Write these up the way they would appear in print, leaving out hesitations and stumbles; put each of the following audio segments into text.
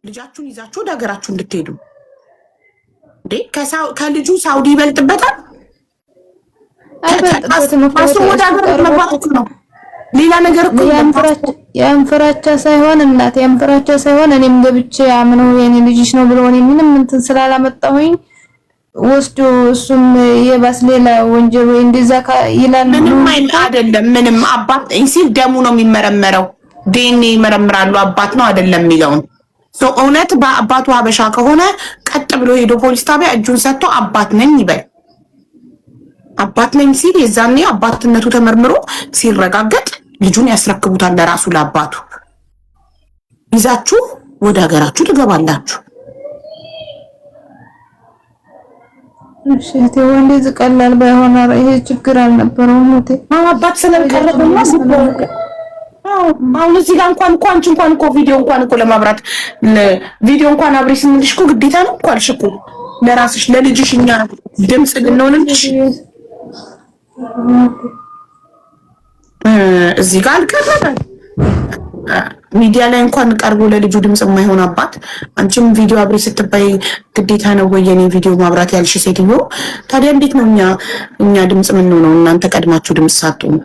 ልጃችሁን ይዛችሁ ወደ ሀገራችሁ እንድትሄዱ እንዴ? ከልጁ ሳውዲ ይበልጥበታል? ወደ ሀገር መግባት ነው። ሌላ ነገር እኮ የአንፈራቻ ሳይሆን እናት የአንፈራቻ ሳይሆን እኔም ገብቼ አምነው የኔ ልጅሽ ነው ብሎ እኔ ምንም እንትን ስላላመጣሁኝ ወስዶ እሱም የባስ ሌላ ወንጀል ወይ እንደዛ ይላል። ምንም አይደለም። ምንም አባት ሲል ደሙ ነው የሚመረመረው። ዲኤንኤ ይመረምራሉ። አባት ነው አይደለም የሚለውን እውነት በአባቱ ሀበሻ ከሆነ ቀጥ ብሎ ሄዶ ፖሊስ ጣቢያ እጁን ሰጥቶ አባት ነኝ ይበል። አባት ነኝ ሲል የዛኔ አባትነቱ ተመርምሮ ሲረጋገጥ ልጁን ያስረክቡታል ለራሱ ለአባቱ። ይዛችሁ ወደ ሀገራችሁ ትገባላችሁ። እሺ እንደዚህ ቀላል ባይሆን ይሄ ችግር አልነበረውም። አባት ስለቀረበማ አሁን እዚህ ጋር እንኳን አንቺ እንኳን እኮ ቪዲዮ እንኳን እኮ ለማብራት ቪዲዮ እንኳን አብሪ ስንልሽ እኮ ግዴታ ነው እኮ አልሽ እኮ ለራስሽ ለልጅሽ እኛ ድምጽ ልንሆንልሽ እዚህ ጋር አልቀረበ ሚዲያ ላይ እንኳን ቀርቦ ለልጁ ድምጽ የማይሆን አባት አንቺም ቪዲዮ አብሪ ስትባይ ግዴታ ነው ወይ የኔ ቪዲዮ ማብራት ያልሽ ሴትዮ? ታዲያ እንዴት ነው እኛ ድምጽ ምን ነው እናንተ ቀድማችሁ ድምጽ ሳትሆኑ?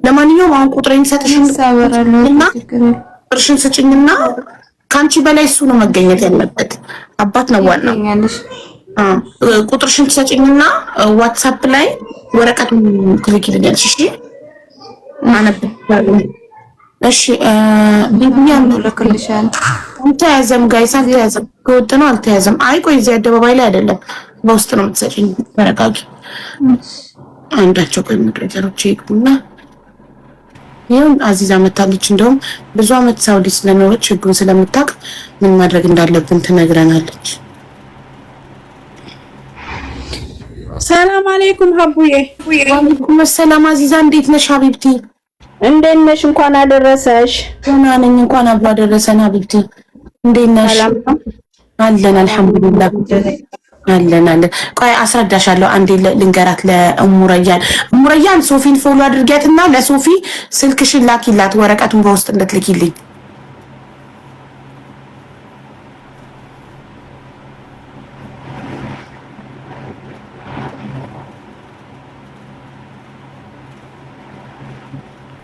ለማንኛውም አሁን ቁጥሬን ሰጥሽና እርሽን ስጭኝና ካንቺ በላይ እሱ ነው መገኘት ያለበት። አባት ነው ዋናው። ቁጥርሽን ትሰጭኝና ዋትስአፕ ላይ ወረቀቱን ትልኪልኛለሽ። እሺ አነብታለሁ። እሺ ቢቢያን ልክልሻል። አልተያዘም ጋይስ፣ አልተያዘም። ከወጥ ነው አልተያዘም። አይ ቆይ እዚህ አደባባይ ላይ አይደለም፣ በውስጥ ነው የምትሰጭኝ። ተረጋጊ። አንዳቸው ቆይ ምድረጀሮች ይግቡና ይሁን አዚዛ መታለች። እንደውም ብዙ አመት ሳውዲ ስለኖረች ህጉን ስለምታውቅ ምን ማድረግ እንዳለብን ትነግረናለች። ሰላም አለይኩም ሀቡዬ። ወአለይኩም ሰላም አዚዛ፣ እንዴት ነሽ ሀቢብቲ? እንዴት ነሽ? እንኳን አደረሰሽ። ደህና ነኝ። እንኳን አብሮ አደረሰን ሀቢብቲ። እንዴት ነሽ? አለን አልሐምዱሊላህ አለን። ቆይ አስረዳሻለሁ። አንዴ ልንገራት ለእሙረያን። እሙረያን ሶፊን ፎሎ አድርጊያትና ለሶፊ ስልክሽን ላኪላት ወረቀቱን በውስጥ እንድትልኪልኝ።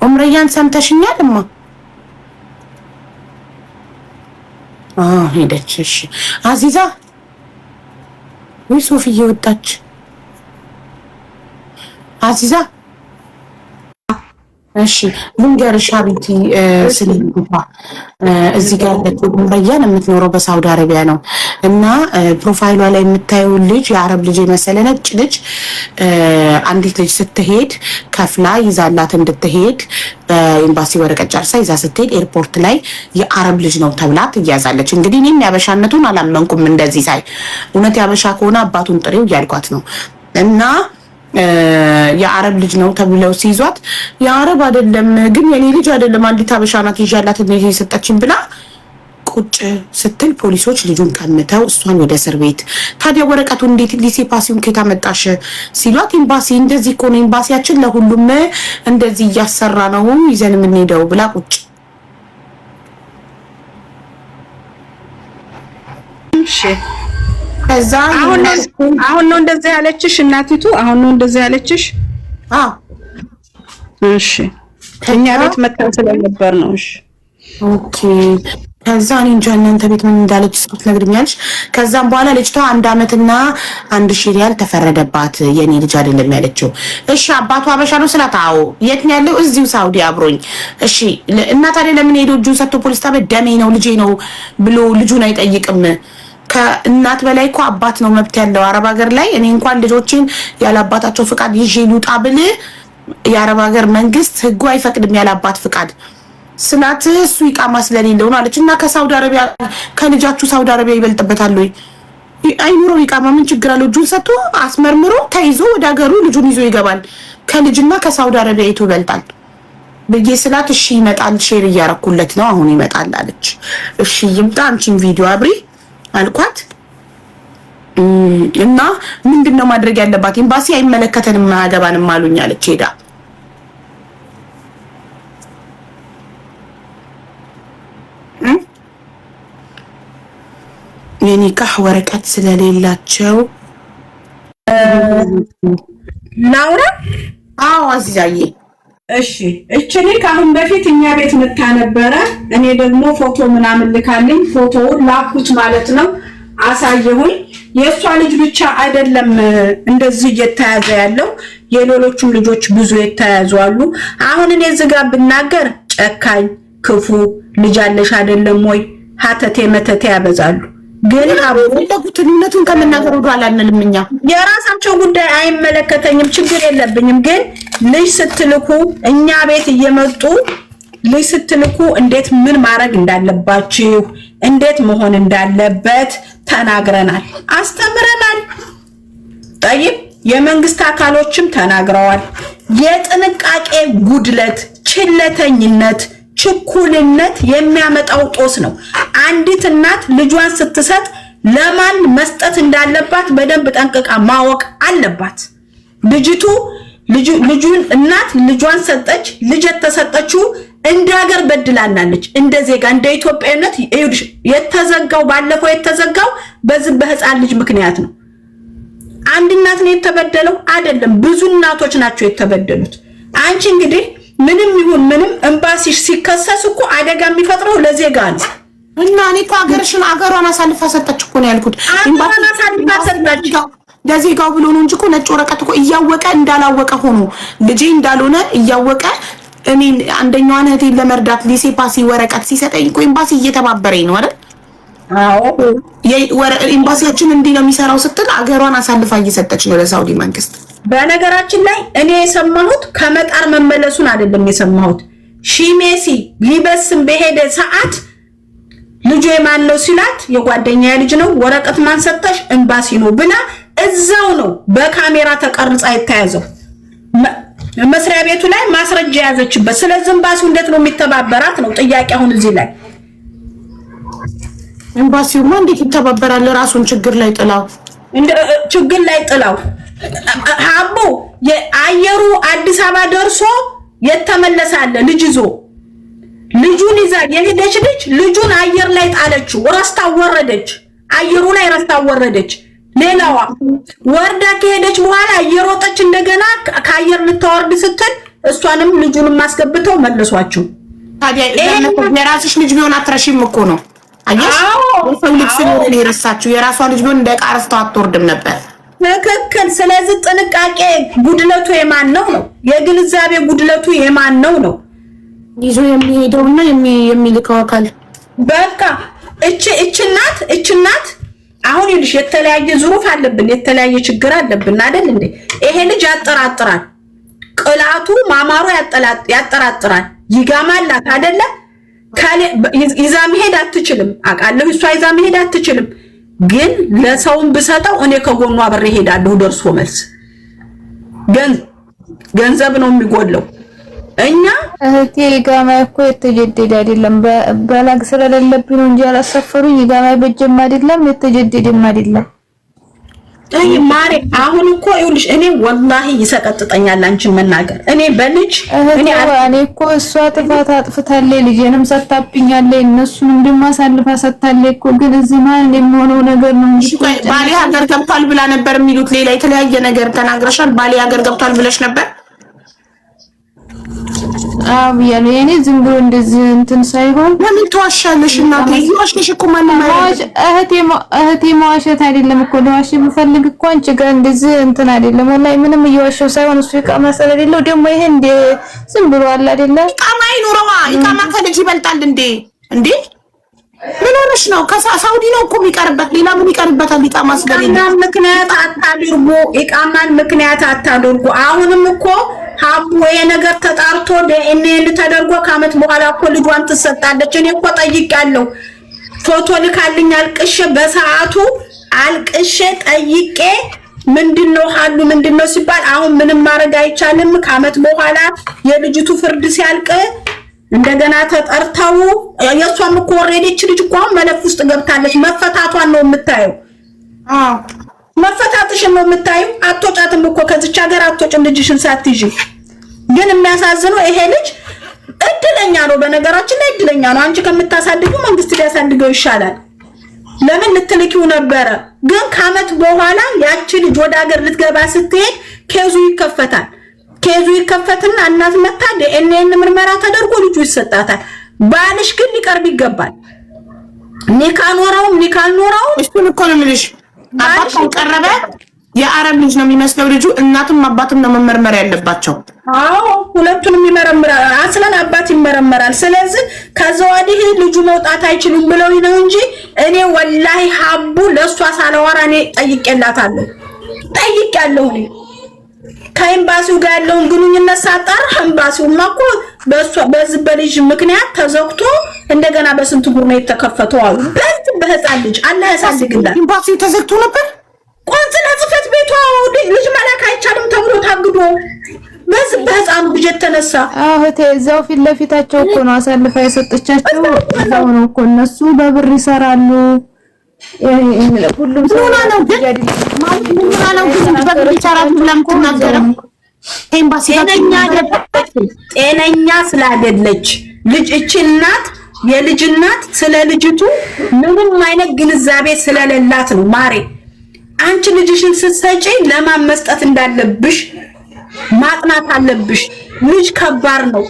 እሙረያን ሰምተሽኛል? እማ ሄደች። እሺ አዚዛ ወይ ሶፊ እየወጣች አዚዛ። እሺ ልንገርሽ ሀቢብቲ ስለልጅቷ እዚህ ጋር ያለችው ሙረያን የምትኖረው በሳውዲ አረቢያ ነው እና ፕሮፋይሏ ላይ የምታየው ልጅ የአረብ ልጅ የመሰለ ነጭ ልጅ አንዲት ልጅ ስትሄድ ከፍላ ይዛላት እንድትሄድ በኤምባሲ ወረቀት ጨርሳ ይዛ ስትሄድ ኤርፖርት ላይ የአረብ ልጅ ነው ተብላ ትያዛለች። እንግዲህ እኔም ያበሻነቱን አላመንኩም። እንደዚህ ሳይ እውነት ያበሻ ከሆነ አባቱን ጥሬው እያልኳት ነው እና የአረብ ልጅ ነው ተብለው ሲይዟት የአረብ አይደለም ግን የኔ ልጅ አይደለም አንዲት አበሻ ናት ይዣላት እንዴ የሰጠችኝ ብላ ቁጭ ስትል ፖሊሶች ልጁን ቀምተው እሷን ወደ እስር ቤት። ታዲያ ወረቀቱ እንዴት ሊሴ ፓሲውን ከታ መጣሽ ሲሏት ኤምባሲ እንደዚህ እኮ ነው ኤምባሲያችን ለሁሉም እንደዚህ እያሰራ ነው ይዘን የምንሄደው ብላ ቁጭ። እሺ ከዛ አሁን ነው እንደዚህ ያለችሽ እናቲቱ? አሁን ነው እንደዚህ ያለችሽ? አዎ እሺ እኛ ቤት መጣን ስለነበር ነው። እሺ ኦኬ። ከዛ እኔ እንጃ እናንተ ቤት ምን እንዳለች ስልክ ነግርኛለሽ። ከዛም በኋላ ልጅቷ 1 አመትና 1000 ሪያል ተፈረደባት። የኔ ልጅ አይደለም ያለችው። እሺ አባቱ አበሻ ነው ስላት፣ አዎ የት ነው ያለው? እዚሁ ሳውዲ አብሮኝ። እሺ እና ታዲያ ለምን ሄዶ እጁን ሰጥቶ ፖሊስ ጣቢያ ደሜ ነው ልጄ ነው ብሎ ልጁን አይጠይቅም? ከእናት በላይ እኮ አባት ነው መብት ያለው አረብ ሀገር ላይ። እኔ እንኳን ልጆችን ያለ አባታቸው ፍቃድ ይዤ ልውጣ ብል የአረብ ሀገር መንግስት ህጉ አይፈቅድም ያለ አባት ፍቃድ ስላት እሱ ይቃማ ስለሌለው ነው አለች። እና ከሳውዲ አረቢያ ከልጃችሁ ሳውዲ አረቢያ ይበልጥበታል ወይ? አይኑረው ይቃማ ምን ችግር አለው? እጁን ሰጥቶ አስመርምሮ ተይዞ ወደ ሀገሩ ልጁን ይዞ ይገባል። ከልጅና ከሳውዲ አረቢያ የቱ ይበልጣል ብዬ ስላት እሺ ይመጣል፣ ሼር እያረኩለት ነው አሁን ይመጣል አለች። እሺ ይምጣ አንቺን ቪዲዮ አብሪ አልኳት። እና ምንድነው ማድረግ ያለባት? ኤምባሲ አይመለከተንም አያገባንም አሉኝ አለች። ሄዳ የኒካህ ወረቀት ስለሌላቸው ላውራ። አዎ አዚዛዬ እሺ እቺ ልጅ አሁን በፊት እኛ ቤት መታ ነበረ። እኔ ደግሞ ፎቶ ምናምን ልካልኝ ፎቶውን ላኩት ማለት ነው። አሳየሁኝ። የእሷ ልጅ ብቻ አይደለም እንደዚህ እየተያዘ ያለው የሌሎቹም ልጆች ብዙ የተያዙ አሉ። አሁን እኔ እዚህ ጋር ብናገር ጨካኝ ክፉ ልጅ አለሽ አይደለም ወይ ሀተቴ መተቴ ያበዛሉ። ግን ግንኙነቱን ከመናገር ወደ ኋላ አንልም። እኛ የራሳቸው ጉዳይ አይመለከተኝም፣ ችግር የለብኝም። ግን ልጅ ስትልኩ እኛ ቤት እየመጡ ልጅ ስትልኩ እንዴት ምን ማድረግ እንዳለባችሁ እንዴት መሆን እንዳለበት ተናግረናል፣ አስተምረናል። ጠይብ የመንግስት አካሎችም ተናግረዋል። የጥንቃቄ ጉድለት፣ ችለተኝነት፣ ችኩልነት የሚያመጣው ጦስ ነው። አንዲት እናት ልጇን ስትሰጥ ለማን መስጠት እንዳለባት በደንብ ጠንቅቃ ማወቅ አለባት። ልጁን እናት ልጇን ሰጠች። ልጅ የተሰጠችው እንደ ሀገር በድላናለች፣ እንደ ዜጋ እንደ ኢትዮጵያነት የተዘጋው ባለፈው የተዘጋው በዚህ በህፃን ልጅ ምክንያት ነው። አንድ እናት ነው የተበደለው አይደለም፣ ብዙ እናቶች ናቸው የተበደሉት። አንቺ እንግዲህ ምንም ይሁን ምንም ኤምባሲሽ ሲከሰስ እኮ አደጋ የሚፈጥረው ለዜጋ ነው። እና እኔ እኮ አገሯን አሳልፋ ሰጠች እኮ ነው ያልኩት። አገሯን አሳልፋ ሰጠች ለዜጋው ብሎ ነው እንጂ እኮ ነጭ ወረቀት እኮ እያወቀ እንዳላወቀ ሆኖ ልጄ እንዳልሆነ እያወቀ እኔ አንደኛዋን እህቴን ለመርዳት ሊሴ ፓሲ ወረቀት ሲሰጠኝ እኮ ኤምባሲ እየተባበረኝ ነው አይደል? አዎ ኤምባሲያችን እንዲህ ነው የሚሰራው ስትል አገሯን አሳልፋ እየሰጠች ነው ለሳውዲ መንግስት። በነገራችን ላይ እኔ የሰማሁት ከመጣር መመለሱን አይደለም የሰማሁት። ሺሜሲ ሊበስም በሄደ ሰዓት ልጁ የማን ነው ሲላት የጓደኛ ልጅ ነው፣ ወረቀት ማን ሰጠሽ? ኤምባሲ ነው ብላ እዛው ነው በካሜራ ተቀርጻ የተያዘው። መስሪያ ቤቱ ላይ ማስረጃ ያዘችበት። ስለዚህ ኤምባሲው እንዴት ነው የሚተባበራት ነው ጥያቄ። አሁን እዚህ ላይ ኤምባሲውማ እንዴት ይተባበራል? ራሱን ችግር ላይ ጥላው ሀቡ የአየሩ አዲስ አበባ ደርሶ የተመለሳለ ልጅ ይዞ ልጁን ይዛ የሄደች ልጁን አየር ላይ ጣለችው። ረስታ ወረደች፣ አየሩ ላይ ረስታ ወረደች። ሌላዋ ወርዳ ከሄደች በኋላ እየሮጠች እንደገና ከአየር ልታወርድ ስትል እሷንም ልጁንም ማስገብተው መለሷቸው። ታዲያ የራስሽ ልጅ ቢሆን አትረሺም እኮ ነው። አየሽ ሰው ልጅ ስለሆነ የረሳችው የራሷ ልጅ ቢሆን እንደ ቃርስታው አትወርድም ነበር። ትክክል። ስለዚህ ጥንቃቄ ጉድለቱ የማን ነው? የግንዛቤ ጉድለቱ የማን ነው? ይዞ የሚሄደውና የሚልከው አካል በቃ እቺ እናት አሁን ይልሽ የተለያየ ዙሩፍ አለብን፣ የተለያየ ችግር አለብን አይደል እንዴ? ይሄ ልጅ ያጠራጥራል፣ ቅላቱ ማማሩ ያጠራጥራል። ይጋማላት አይደለ? ይዛ መሄድ አትችልም፣ አውቃለሁ። እሷ ይዛ መሄድ አትችልም። ግን ለሰውን ብሰጠው እኔ ከጎኗ አብሬ ሄዳለሁ። ደርሶ መልስ ገንዘብ ነው የሚጎለው። እኛ እህቴ ጋማ እኮ የተጀደደ አይደለም፣ በላግ ስለሌለብኝ ነው እንጂ አላሰፈሩኝ። ጋማ በጀም አይደለም የተጀደደም አይደለም። አይ ማሬ አሁን እኮ ይኸውልሽ እኔ ወላሂ ይሰቀጥጠኛል አንቺን መናገር። እኔ በልጅ እኔ እኮ እሷ ጥፋት አጥፍታለች፣ ልጄንም ሰጣብኛለች፣ እነሱን እንደማሳልፋ ሰጣለች እኮ። ግን እዚህ ማለት የሚሆነው ነገር ነው እንጂ ባሌ ሀገር ገብቷል ብላ ነበር የሚሉት። ሌላ የተለያየ ነገር ተናግረሻል። ባሌ ሀገር ገብቷል ብለሽ ነበር? አው ያለ እኔ ዝም ብሎ እንደዚህ እንትን ሳይሆን ለምን ተዋሻለሽ? እናቴ ይዋሽሽ እኮ ማንም አይደለም። እህቴ መዋሸት አይደለም እኮ ለዋሽ ብፈልግ እኮ አንቺ ጋር እንደዚህ እንትን አይደለም። ወላሂ ምንም እየዋሸው ሳይሆን እሱ ይቃማ ስለሌለው ደግሞ ይሄ እንደ ዝም ብሎ አለ አይደለ? ይቃማ ይኖረዋ። ይቃማ ከልጅ ይበልጣል እንዴ? ምን ሆነሽ ነው? ከሳውዲ ነው እኮ የሚቀርበት። ሌላ ምን ይቀርበታል? ይቃማ ስለሌለ ኢቃማን ምክንያት አታድርጉ። አሁንም እኮ ሀቡ የነገር ተጣርቶ ዲኤንኤ ተደርጎ ከአመት በኋላ እኮ ልጇን ትሰጣለች። እኔ እኮ ጠይቄያለሁ። ፎቶ ልካልኝ አልቅሼ በሰዓቱ አልቅሼ ጠይቄ ምንድነው ሀሉ ምንድነው ሲባል አሁን ምንም ማድረግ አይቻልም። ከአመት በኋላ የልጅቱ ፍርድ ሲያልቅ እንደገና ተጠርተው የሷም እኮ ኦሬዲች ልጅ እኮ መለፍ ውስጥ ገብታለች። መፈታቷን ነው የምታየው። መፈታትሽን ነው የምታየው። አትወጫትም እኮ ከዚች ሀገር አትወጭም ልጅሽን ሳትይዥ። ግን የሚያሳዝነው ይሄ ልጅ እድለኛ ነው። በነገራችን ላይ እድለኛ ነው። አንቺ ከምታሳድጉ መንግስት ሊያሳድገው ይሻላል። ለምን ልትልኪው ነበረ? ግን ከዓመት በኋላ ያቺ ልጅ ወደ ሀገር ልትገባ ስትሄድ ኬዙ ይከፈታል። ኬዙ ይከፈትና እናት መታ ዲኤንኤ ምርመራ ተደርጎ ልጁ ይሰጣታል። ባልሽ ግን ሊቀርብ ይገባል። ኒካ ኖረው እሱን እኮ ነው የምልሽ። አባት ቀረበ የአረብ ልጅ ነው የሚመስለው ልጁ። እናቱም አባቱም ነው መመርመር ያለባቸው። አዎ ሁለቱንም ይመረምራል። አስለን አባት ይመረመራል። ስለዚህ ከዛ ወዲህ ልጁ መውጣት አይችልም ብለው ነው እንጂ እኔ ወላሂ ሀቡ ለሷ ሳላወራ እኔ ጠይቄላታለሁ። እኔ ከኤምባሲው ጋር ያለውን ግንኙነት ሳጣራ ኤምባሲውማ እኮ በዚህ በልጅ ምክንያት ተዘግቶ እንደገና በስንት ጉር ነው የተከፈተው አሉ። በህፃን ልጅ አላህ ያሳድግላት። ኤምባሲው ተዘግቶ ነበር። ቆንጽላ ጽሕፈት ቤቷ ልጅ መላክ አይቻልም ተብሎ ታግዶ በዚህ በህፃኑ ልጅ የተነሳ እህቴ እዛው ፊት ለፊታቸው እኮ ነው አሳልፋ የሰጠቻቸው። እዛው ነው እኮ እነሱ በብር ይሰራሉ። ሁሉም ሰው ነው ግን በብር ይሰራሉ ብላም ተናገረም። ኤምባሲ ጤነኛ ስላደለች ልጅ እቺ እናት የልጅ እናት ስለ ልጅቱ ምንም አይነት ግንዛቤ ስለሌላት ነው ማሬ። አንቺ ልጅሽን ስትሰጪ ለማን መስጠት እንዳለብሽ ማጥናት አለብሽ። ልጅ ከባድ ነው።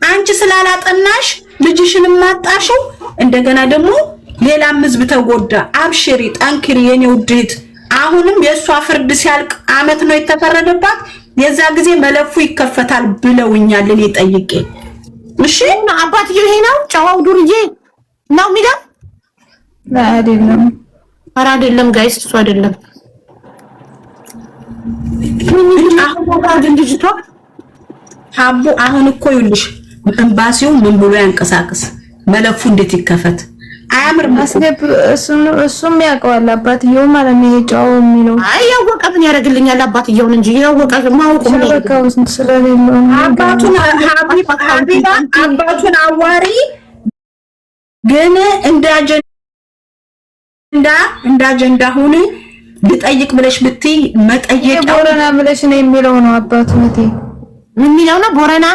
አንቺ ስላላጠናሽ ልጅሽን ማጣሽው እንደገና ደግሞ ሌላም ህዝብ ተጎዳ። አብሽሪ፣ ጠንክሪ የኔ ውድት። አሁንም የሷ ፍርድ ሲያልቅ ዓመት ነው የተፈረደባት። የዛ ጊዜ መለፉ ይከፈታል ብለውኛል እኔ ጠይቄ። እሺ አባትዬው ይሄ ነው ጨዋው ዱርዬ ነው የሚለው አይደለም። ኧረ አይደለም ጋይስ እሱ አይደለም። ሀቡ አሁን እኮ ይኸውልሽ ኤምባሲው ምን ብሎ ያንቀሳቅስ መለፉ እንዴት ይከፈት? አያምርም። አስገብ እሱም ያውቀዋል አባትየው ማለት ነው። የጫው የሚለው አይ ያወቀ ምን ያደርግልኛል አባትየውን እንጂ ያወቀ ማውቁ ምን ያደርጋው ስለሌለው አባቱን አባቱን አዋሪ ግን እንደ አጀንዳ ሆነ ልጠይቅ ብለሽ ብትይ መጠየቅ ቦረና ብለሽ ነው የሚለው ነው አባቱ እቴ ምን የሚለው ነው ቦረና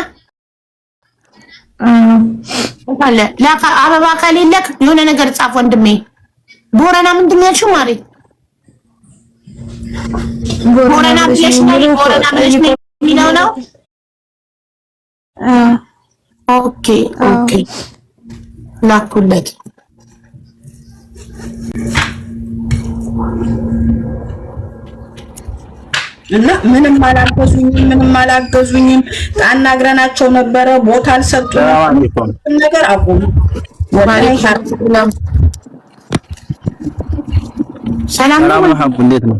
አለ ለካ አበባ ከሌለክ የሆነ ነገር ጻፍ ወንድሜ። ቦረና ምንድን ነው ያልሽው ማሪ? ቦረና ብለሽ ነው የሚለው ነው። ኦኬ ላኩለት እና ምንም አላገዙኝም። አናግረናቸው ነበረ ቦታ አልሰጡንም። ነገር አቆሙ። ሰላም ነው ሀቡ፣ እንዴት ነው?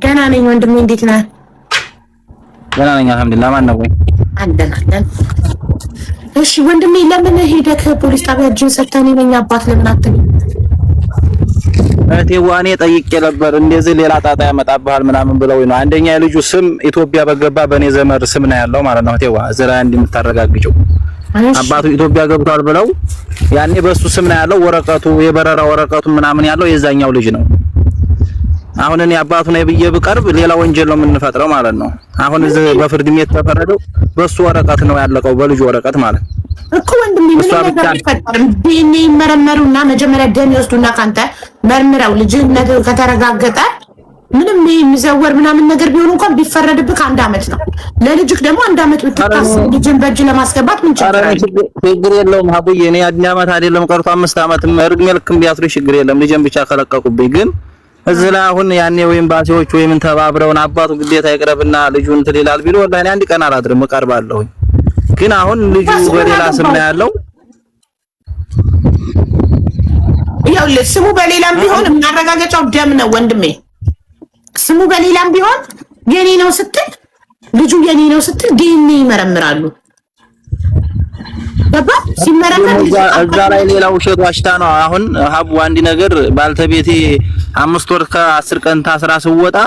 ገና ነኝ ወንድሜ፣ እንዴት ነህ? ገና ነኝ አልሐምዱሊላህ። ማን ነው ወይ? አለን። እሺ ወንድሜ፣ ለምን ሄደህ ፖሊስ ጣቢያ እጅን ሰጥተህ ነኝ አባት ለምን አትልም? እቴዋኔ ጠይቄ ነበር። እንደዚህ ሌላ ጣጣ ያመጣብሃል ምናምን ብለው ነው። አንደኛ የልጁ ስም ኢትዮጵያ በገባ በኔ ዘመድ ስም ነው ያለው ማለት ነው። እቴዋ እዚህ ላይ እንደምታረጋግጪው አባቱ ኢትዮጵያ ገብቷል ብለው ያኔ በሱ ስም ነው ያለው። ወረቀቱ የበረራ ወረቀቱ ምናምን ያለው የዛኛው ልጅ ነው። አሁን እኔ አባቱ ነው ብዬ ብቀርብ ሌላ ወንጀል ነው የምንፈጥረው ማለት ነው። አሁን እዚህ በፍርድ ቤት ተፈረደው በሱ ወረቀት ነው ያለቀው፣ በልጁ ወረቀት ማለት እኮ ወንድሜ። ምን ነገር ይፈጠርም ዲኤንኤ ይመረመሩና መጀመሪያ ደም ይወስዱና ካንተ መርምረው ልጅነት ከተረጋገጠ ምንም የሚዘወር ምናምን ነገር ቢሆን እንኳን ቢፈረድብህ 1 አመት ነው። ለልጅክ ደግሞ 1 አመት ብትታሰብ ልጅን በእጅ ለማስገባት ምን ችግር አለ? ችግር የለውም ሀቡዬ። እኔ 1 አመት አይደለም ቀርቶ 5 አመት እርግሜ ልክም ቢያስሩ ችግር የለም። ልጅን ብቻ ከለቀቁብኝ ግን እዚህ ላይ አሁን ያኔ ወይም ባሲዎች ወይም ተባብረውን አባቱ ግዴታ ይቅረብና ልጁን እንትን ይላል ቢሉ ወላሂ 1 ቀን አላድርም እቀርባለሁ። ግን አሁን ልጁ በሌላ ስም ነው ያለው። ያው ስሙ በሌላም ቢሆን የሚያረጋግጠው ደም ነው ወንድሜ። ስሙ በሌላም ቢሆን የኔ ነው ስትል ልጁ የኔ ነው ስትል ዲኤንኤ ይመረምራሉ። ገባ ሲመረመር እዛ ላይ ሌላ ውሸት ዋሽታ ነው። አሁን ሀቡ አንድ ነገር ባልተቤቴ 5 ወር ከ10 ቀን ታስራ ስወጣ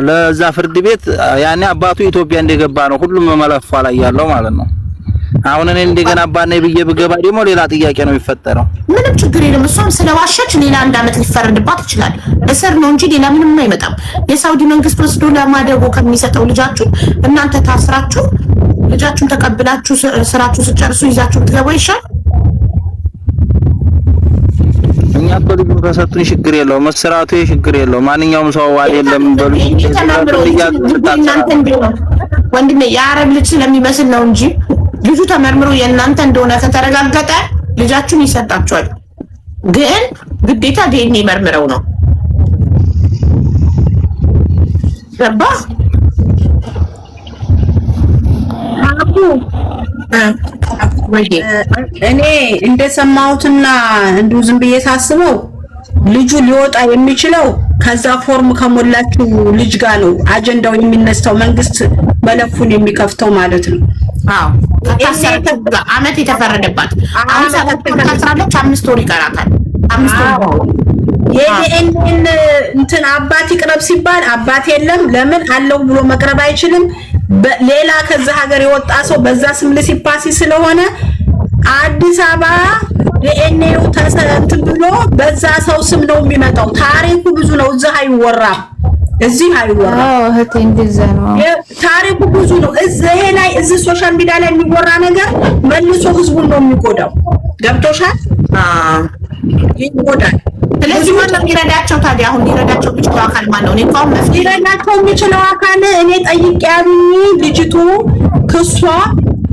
ለዛ ፍርድ ቤት ያኔ አባቱ ኢትዮጵያ እንደገባ ነው ሁሉም መለፏ ላይ ያለው ማለት ነው። አሁን እኔ እንደገና አባኔ ብዬ ብገባ ደግሞ ሌላ ጥያቄ ነው የሚፈጠረው። ምንም ችግር የለም። እሷም ስለዋሸች ሌላ 1 አመት ሊፈረድባት ይችላል። እስር ነው እንጂ ሌላ ምንም አይመጣም። የሳውዲ መንግስት ወስዶ ለማደጎ ከሚሰጠው ልጃችሁ እናንተ ታስራችሁ ልጃችሁን ተቀብላችሁ ስራችሁ ስጨርሱ ይዛችሁ ትገቡ ይሻል። እኛ እኮ ልጁን ከሰጡን ችግር የለውም። መስራቱ ችግር የለውም። ማንኛውም ሰው አይደለም በሉ ወንድሜ የአረብ ልጅ ስለሚመስል ነው እንጂ ልጁ ተመርምሮ የእናንተ እንደሆነ ከተረጋገጠ ልጃችሁን ይሰጣችኋል። ግን ግዴታ ዲኤንኤ መርምረው ነው ገባ እኔ እንደሰማሁትና እንዲሁ ዝም ብዬ ሳስበው ልጁ ሊወጣ የሚችለው ከዛ ፎርም ከሞላችሁ ልጅ ጋር ነው አጀንዳው የሚነሳው፣ መንግስት መለፉን የሚከፍተው ማለት ነው። አዎ አመት የተፈረደባት አሁን ታስራለች። 5 ወር ይቀራታል። 5 ወር የዲኤንኤን እንትን አባት ይቅረብ ሲባል አባት የለም። ለምን አለው ብሎ መቅረብ አይችልም። ሌላ ከዛ ሀገር የወጣ ሰው በዛ ስም ለሲፓሲ ስለሆነ አዲስ አበባ ዲኤንኤው ተሰንት ብሎ በዛ ሰው ስም ነው የሚመጣው። ታሪኩ ብዙ ነው። እዚህ አይወራም። እዚህ አይወራም። እህቴ እንደዛ ነው። ታሪኩ ብዙ ነው። እዚህ ላይ እዚህ ሶሻል ሚዲያ ላይ የሚወራ ነገር መልሶ ህዝቡን ነው የሚጎዳው። ገብቶሻል? ይጎዳል። ስለዚህ ማን ነው የሚረዳቸው ታዲያ? አሁን ሊረዳቸው የሚችለው አካል ማን ነው? እንኳን ሊረዳቸው የሚችለው አካል እኔ ጠይቄያለሁ። ልጅቱ ክሷ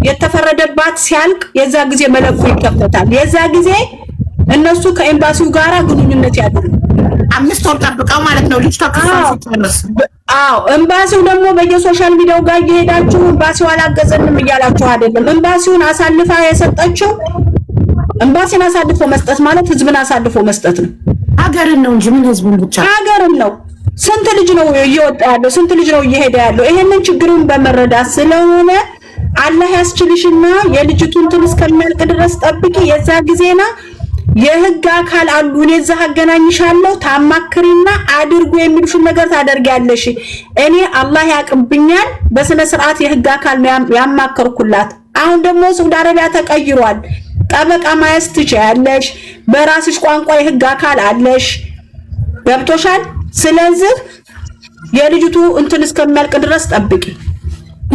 የተፈረደባት ሲያልቅ የዛ ጊዜ መለፉ ይከፈታል። የዛ ጊዜ እነሱ ከኤምባሲው ጋራ ግንኙነት ያድርጉ። 5 ወር ጠብቀው ማለት ነው ልጅቷ ክሷ ስትጨርስ። አዎ ኤምባሲው ደግሞ በየሶሻል ሚዲያው ጋር እየሄዳችሁ ኤምባሲው አላገዘንም እያላችሁ አይደለም። ኤምባሲውን አሳልፋ የሰጠችው ኤምባሲን አሳልፎ መስጠት ማለት ህዝብን አሳልፎ መስጠት ነው። ሀገርን ነው እንጂ ምን ህዝቡን ብቻ ሀገርን ነው። ስንት ልጅ ነው እየወጣ ያለው? ስንት ልጅ ነው እየሄደ ያለው? ይሄንን ችግሩን በመረዳት ስለሆነ አላህ ያስችልሽና የልጅቱን እንትን እስከሚያልቅ ድረስ ጠብቂ። የዛ ጊዜና የህግ አካል አሉ። እኔ እዛ አገናኝሻለሁ፣ ታማክሪና አድርጉ የሚሉሽን ነገር ታደርጊያለሽ። እኔ አላህ ያቅብኛል በስነ ስርዓት የህግ አካል ያማከርኩላት። አሁን ደግሞ ሳውዲ አረቢያ ተቀይሯል። ጠበቃ ማያዝ ትችያለሽ። በራስሽ ቋንቋ የህግ አካል አለሽ። ገብቶሻል? ስለዚህ የልጅቱ እንትን እስከሚያልቅ ድረስ ጠብቂ።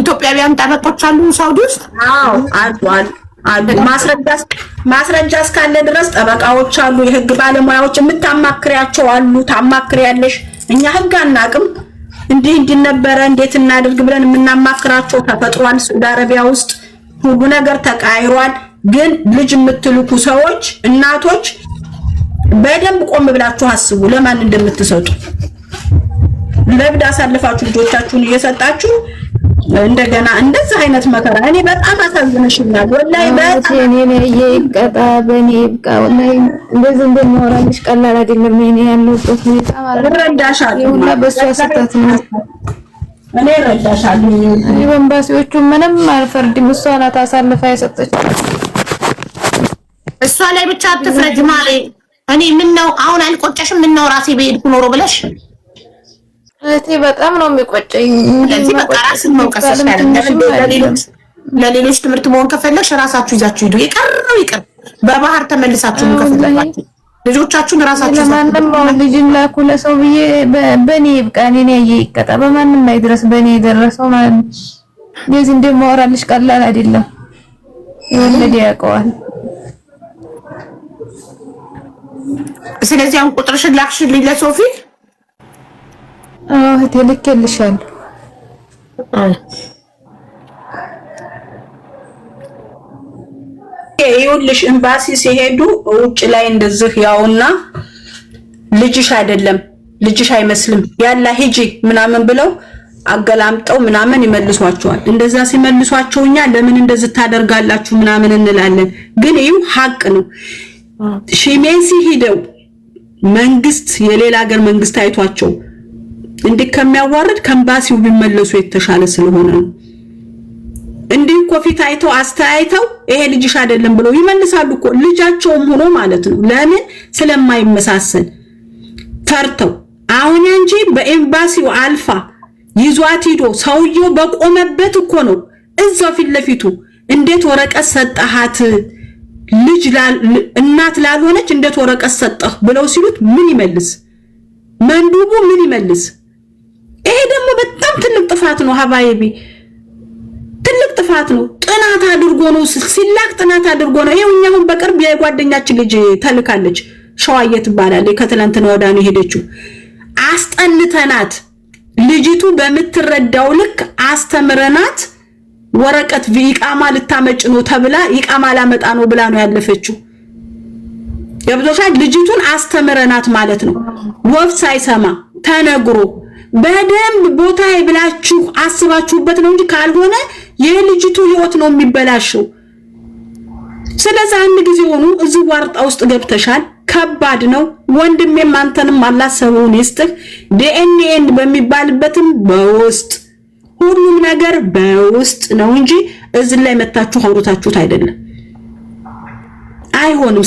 ኢትዮጵያውያን ጠበቆች አሉ ሳውዲ ውስጥ? አዎ አሉ። ማስረጃ እስካለ ድረስ ጠበቃዎች አሉ፣ የህግ ባለሙያዎች የምታማክሪያቸው አሉ። ታማክሪያለሽ። እኛ ህግ አናቅም። እንዲህ ነበረ እንዴት እናድርግ ብለን የምናማክራቸው ተፈጥሯል። ሳውዲ አረቢያ ውስጥ ሁሉ ነገር ተቃይሯል። ግን ልጅ የምትልኩ ሰዎች እናቶች በደንብ ቆም ብላችሁ አስቡ፣ ለማን እንደምትሰጡ። ለብድ አሳልፋችሁ ልጆቻችሁን እየሰጣችሁ እንደገና እንደዚህ አይነት መከራ እኔ በጣም አሳዝነሽኛል። ወላሂ በጣም እኔ ይቀጣ በእኔ ይብቃ። ወላሂ እንደዚህ እንደማወራልሽ ቀላል አይደለም። እኔ ያለሁበት ሁኔታ ማለት ነው። እረዳሻለሁ። ሁላ በሷ ስህተት ነው። እኔ እረዳሻለሁ። እኔ በኤምባሲዎቹ ምንም አልፈርድም። እሷ ናት አሳልፋ የሰጠችው። እሷ ላይ ብቻ አትፍረጅ ማለት እኔ ምን ነው አሁን አልቆጨሽም? ምን ነው ራሴ በሄድኩ ኖሮ ብለሽ እቴ በጣም ነው የሚቆጨኝ። ስለዚህ በቃ ራስን መውቀስ ለሌሎች ትምህርት መሆን ከፈለግሽ ራሳችሁ ይዛችሁ ሂዱ። የቀረው ይቅር። በባህር ተመልሳችሁ ከፈለጋችሁ ልጆቻችሁን ራሳችሁ ለማንም ልጅን ላኩ ለሰው ብዬ በእኔ ይብቃ። እኔ ይቀጣ በማንም አይድረስ። በእኔ የደረሰው ማለት ነው። እንደዚህ እንደማወራልሽ ቀላል አይደለም። የወለደ ያውቀዋል። ስለዚህ አሁን ቁጥርሽን ላክሽልኝ ለሶፊ። እህቴ ልኬልሻለሁ። ይኸውልሽ ኤምባሲ ሲሄዱ ውጭ ላይ እንደዚህ ያውና ልጅሽ አይደለም ልጅሽ አይመስልም ያላ ሂጂ ምናምን ብለው አገላምጠው ምናምን ይመልሷቸዋል። እንደዛ ሲመልሷቸውኛ ለምን እንደዚህ ታደርጋላችሁ ምናምን እንላለን። ግን ይሄው ሀቅ ነው። ሺሜሲ ሄደው መንግስት የሌላ ሀገር መንግስት አይቷቸው እንዲህ ከሚያዋርድ ከኤምባሲው ቢመለሱ የተሻለ ስለሆነ ነው። እንዲህ እኮ ፊት አይተው አስተያይተው ይሄ ልጅሽ አይደለም ብለው ይመልሳሉ እኮ ልጃቸውም ሆኖ ማለት ነው። ለምን ስለማይመሳሰል ፈርተው። አሁን እንጂ በኤምባሲው አልፋ ይዟት ሂዶ ሰውየው በቆመበት እኮ ነው እዛው ፊት ለፊቱ እንዴት ወረቀት ሰጠሃት ልጅ እናት ላልሆነች እንዴት ወረቀት ሰጠህ ብለው ሲሉት ምን ይመልስ? መንዱቡ ምን ይመልስ? ይሄ ደግሞ በጣም ትልቅ ጥፋት ነው። ሀባይቢ ትልቅ ጥፋት ነው። ጥናት አድርጎ ነው ሲላክ ጥናት አድርጎ ነው። ይሄው እኛውን በቅርብ የጓደኛችን ልጅ ተልካለች ሸዋዬ ትባላለች። ከትላንትና ወዲያ ነው ሄደችው። አስጠንተናት ልጅቱ በምትረዳው ልክ አስተምረናት ወረቀት ኢቃማ ልታመጭ ነው ተብላ ኢቃማ ላመጣ ነው ብላ ነው ያለፈችው። የብዙዎች ልጅቱን አስተምረናት ማለት ነው። ወፍ ሳይሰማ ተነግሮ በደንብ ቦታ ይብላችሁ አስባችሁበት ነው እንጂ ካልሆነ የልጅቱ ህይወት ነው የሚበላሸው። ስለዚህ አንድ ጊዜ ሆኖ እዚህ ዋርጣ ውስጥ ገብተሻል። ከባድ ነው ወንድሜም፣ አንተንም አላሰበውን ይስጥህ። ዲኤንኤን በሚባልበትም በውስጥ ሁሉም ነገር በውስጥ ነው እንጂ እዚህ ላይ መታችሁ አውሮታችሁት አይደለም። አይሆንም፣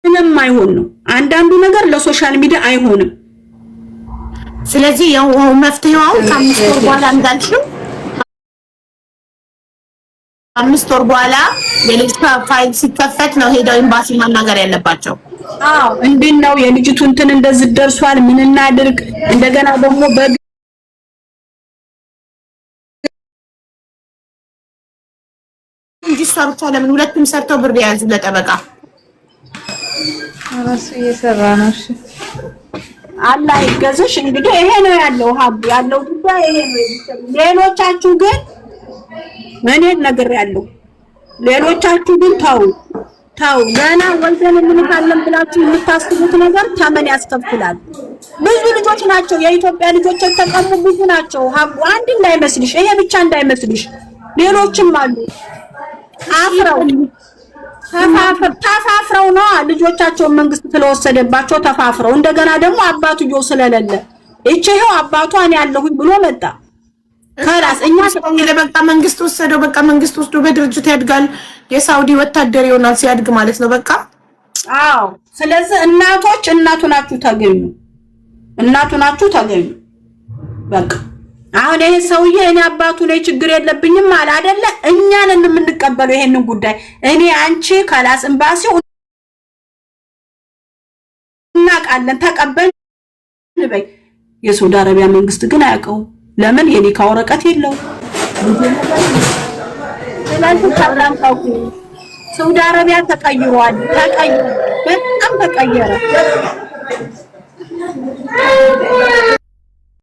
ምንም አይሆን ነው። አንዳንዱ ነገር ለሶሻል ሚዲያ አይሆንም። ስለዚህ ያው መፍትሄው ከአምስት ወር በኋላ እንዳልሽው 5 ወር በኋላ የልጅቷ ፋይል ሲከፈት ነው ሄደው ኤምባሲ ማናገር ያለባቸው። አዎ እንዴት ነው የልጅቱ እንትን እንደዚህ ደርሷል፣ ምን እናድርግ? እንደገና ደግሞ እንጂ ሰርቶ ለምን ሁለቱም ሰርተው ብር ያዙ ለጠበቃ ራሱ እየሰራ ነው። እሺ አላህ ይገዝሽ። እንግዲህ ይሄ ነው ያለው ሀብ ያለው ጉዳይ ይሄ ነው። ሌሎቻችሁ ግን ምን ነገር ያለው ሌሎቻችሁ ግን ታው ገና ወልደን እንልካለን ብላችሁ የምታስቡት ነገር ተመን ያስከፍላል። ብዙ ልጆች ናቸው የኢትዮጵያ ልጆች ተቀሙ ብዙ ናቸው። ሀብ አንድ እንዳይመስልሽ፣ ይሄ ብቻ እንዳይመስልሽ፣ ሌሎችም አሉ። ተፋፍረው ነው ልጆቻቸውን መንግስት ስለወሰደባቸው ተፋፍረው፣ እንደገና ደግሞ አባቱየው ስለሌለ እቺው አባቷን ያለሁኝ ብሎ መጣ። ከራስ እኛ ስለሆነ በቃ መንግስት ወሰደው። በቃ መንግስት ወስዶ በድርጅት ያድጋል። የሳውዲ ወታደር ይሆናል ሲያድግ ማለት ነው በቃ። አዎ ስለዚህ እናቱ ናችሁ ተገኙ፣ እናቱ ናችሁ ተገኙ በቃ። አሁን ይሄ ሰውዬ እኔ አባቱ ላይ ችግር የለብኝም አለ አይደለ? እኛን የምንቀበለው ይሄንን ጉዳይ እኔ አንቺ ከላስ ኤምባሲው እናቃለን ተቀበል በይ። የሳውዲ አረቢያ መንግስት ግን አያውቀው። ለምን የኒካ ወረቀት የለው? ስለዚህ ታላንታው ሳውዲ አረቢያ ተቀይሯል። በጣም ተቀየረ።